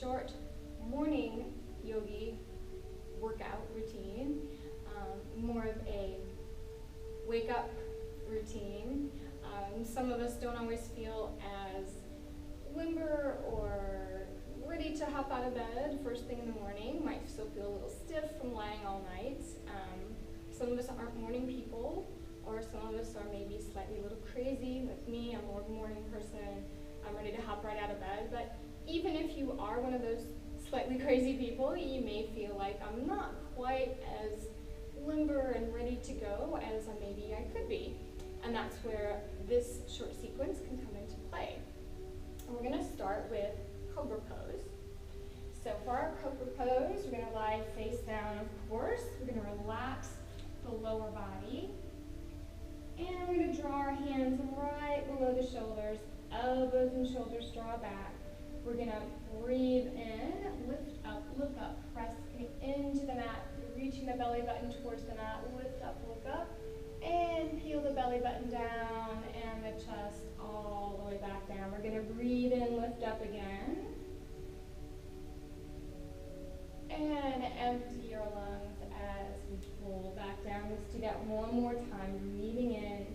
short morning yogi workout routine, more of a wake up routine. Some of us don't always feel as limber or ready to hop out of bed first thing in the morning, might still feel a little stiff from lying all night. Some of us aren't morning people, or some of us are maybe slightly a little crazy, like me. I'm more of a morning person. I'm ready to hop right out of bed. But even if you are one of those slightly crazy people, you may feel like I'm not quite as limber and ready to go as maybe I could be. And that's where this short sequence can come into play. And we're going to start with Cobra Pose. So for our Cobra Pose, we're going to lie face down, of course. We're going to relax the lower body. And we're going to draw our hands right below the shoulders, elbows and shoulders draw back. We're going to breathe in, lift up, look up, press into the mat, reaching the belly button towards the mat, lift up, look up, and peel the belly button down and the chest all the way back down. We're going to breathe in, lift up again, and empty your lungs as we pull back down. Let's do that one more time. Breathing in,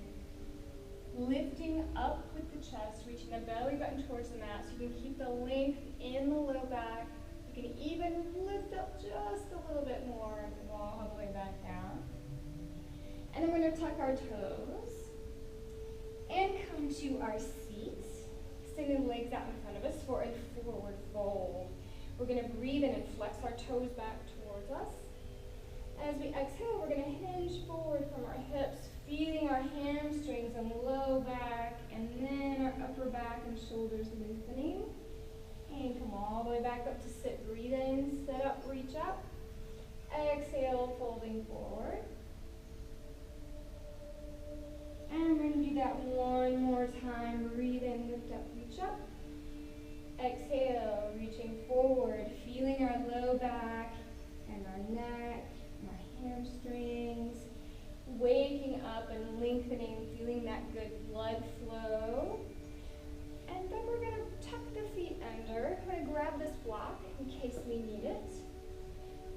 lifting up with the chest, reaching the belly button towards the mat so you can keep the length in the low back. You can even lift up just a little bit more and walk all the way back down. And then we're going to tuck our toes and come to our seats, extending the legs out in front of us for a forward fold. We're going to breathe in and flex our toes back towards us. As we exhale, we're going to hinge forward from our hips, feeling our hamstrings and low back, and then our upper back and shoulders lengthening. And come all the way back up to sit. Breathe in, sit up, reach up. Exhale, folding forward. And we're going to do that one more time. Breathe in, lift up, reach up. Exhale, reaching forward, feeling our low back and our neck, and our hamstrings. Waking up and lengthening, feeling that good blood flow. And then we're going to tuck the feet under. I'm going to grab this block in case we need it.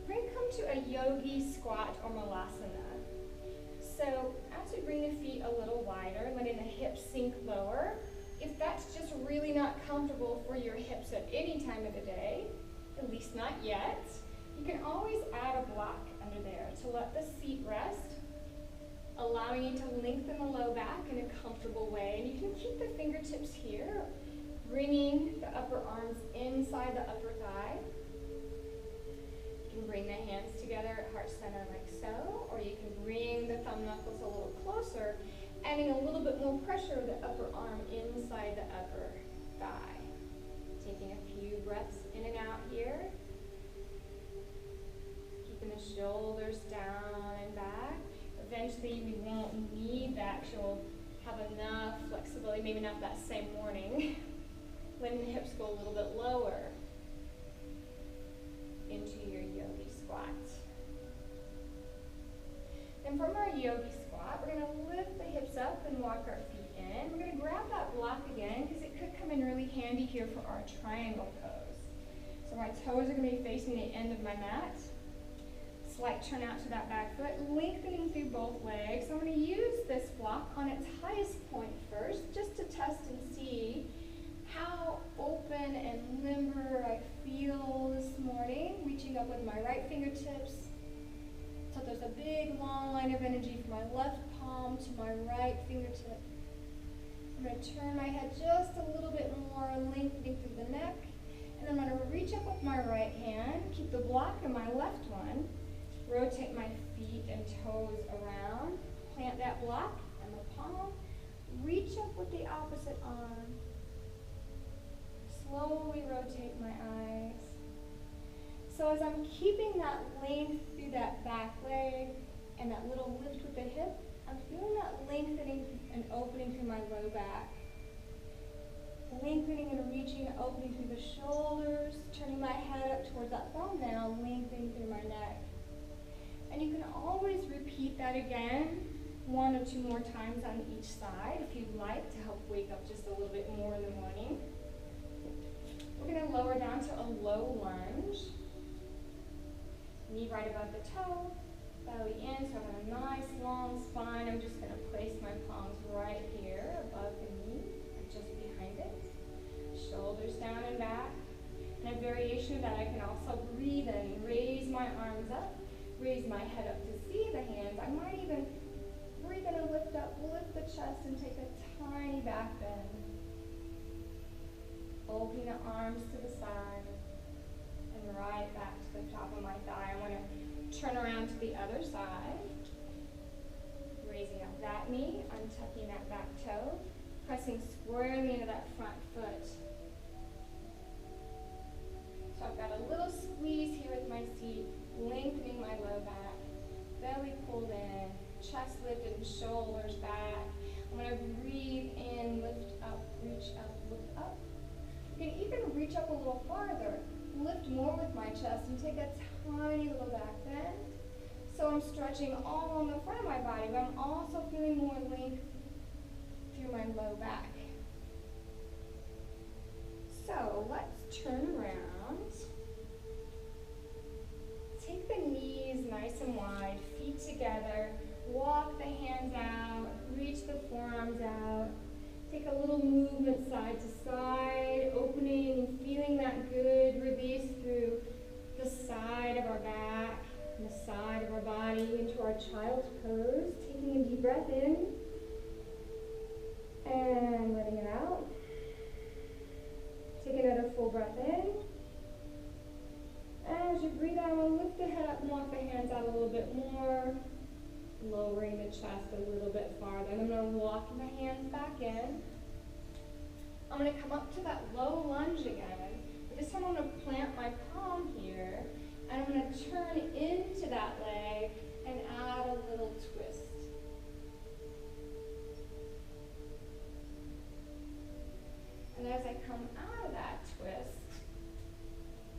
We're going to come to a yogi squat or malasana. So as we bring the feet a little wider, letting the hips sink lower, if that's just really not comfortable for your hips at any time of the day, at least not yet, you can always add a block under there to let the seat rest, allowing you to lengthen the low back in a comfortable way. And you can keep the fingertips here, bringing the upper arms inside the upper thigh. You can bring the hands together at heart center like so, or you can bring the thumb knuckles a little closer, adding a little bit more pressure of the upper arm inside the upper thigh. Taking a few breaths in and out here. Keeping the shoulders down and back. Eventually we won't need the actual, have enough flexibility, maybe not that same morning. Letting the hips go a little bit lower into your yogi squat. And from our yogi squat, we're going to lift the hips up and walk our feet in. We're going to grab that block again because it could come in really handy here for our triangle pose. So my toes are going to be facing the end of my mat. Slight turn out to that back foot, lengthening through both legs. I'm going to use this block on its highest point first, just to test and see how open and limber I feel this morning. Reaching up with my right fingertips, so there's a big long line of energy from my left palm to my right fingertip. I'm going to turn my head just a little bit more, lengthening through the neck. And then I'm going to reach up with my right hand, keep the block in my left one, rotate my feet and toes around, plant that block and the palm, reach up with the opposite arm, slowly rotate my eyes. So as I'm keeping that length through that back leg and that little lift with the hip, I'm feeling that lengthening and opening through my low back. Lengthening and reaching and opening through the shoulders, turning my head up towards that thumbnail, lengthening through my neck. And you can always repeat that again, 1 or 2 more times on each side if you'd like, to help wake up just a little bit more in the morning. We're going to lower down to a low low lunge. Knee right above the toe, belly in, so I'm on a nice long spine. I'm just going to place my palms right here above the knee, or just behind it. Shoulders down and back. And a variation of that, I can also breathe in, raise my arms up, raise my head up to see the hands. I might even breathe in and lift up, lift the chest and take a tiny back bend. Open the arms to the side and right back to the top of my thigh. I want to turn around to the other side. Raising up that knee, untucking that back toe, pressing squarely into that front foot. So I've got a little squeeze here with my seat, lengthening my low back, belly pulled in, chest lifted and shoulders back. I'm going to breathe in, lift up, reach up, lift up. You can even reach up a little farther, lift more with my chest and take a tiny little back bend. So I'm stretching all on the front of my body, but I'm also feeling more length through my low back. So let's turn around. Take the knees nice and wide, feet together, walk the hands out, reach the forearms out. Take a little movement side to side, opening and feeling that good release through the side of our back and the side of our body into our child's pose. Taking a deep breath in and letting it out. Take another full breath in. As you breathe out, lift the head up and walk the hands out a little bit more, lowering the chest a little bit farther. And I'm going to walk the hands back in. I'm going to come up to that low lunge again. But this time I'm going to plant my palm here, and I'm going to turn into that leg and add a little twist. And as I come out of that twist,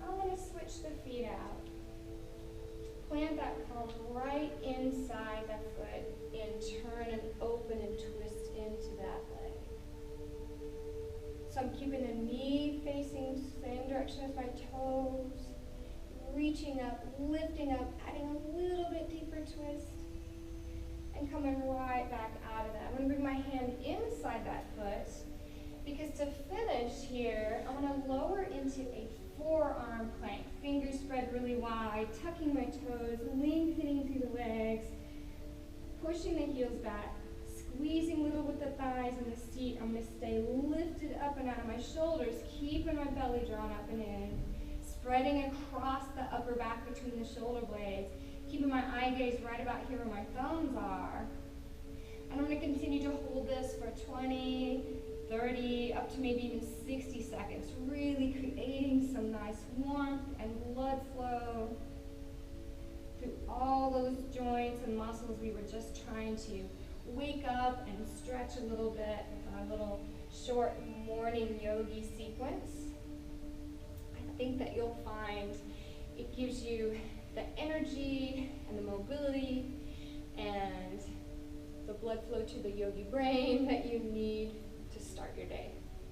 I'm going to switch the feet out. Plant that palm right inside the foot and turn and open and twist into that leg. So I'm keeping the knee facing the same direction as my toes, reaching up, lifting up, adding a little bit deeper twist, and coming right back out of that. I'm going to bring my hand inside that foot, because to finish here, I'm going to lower into a forearm plank, fingers spread really wide, tucking my toes, lengthening through the legs, pushing the heels back, squeezing a little with the thighs and the seat. I'm going to stay lifted up and out of my shoulders, keeping my belly drawn up and in, spreading across the upper back between the shoulder blades, keeping my eye gaze right about here where my thumbs are. And I'm going to continue to hold this for 20, 30, up to maybe even 60 seconds, really creating some nice warmth and blood flow through all those joints and muscles we were just trying to wake up and stretch a little bit with our little short morning yogi sequence. I think that you'll find it gives you the energy and the mobility and the blood flow to the yogi brain that you need to start your day.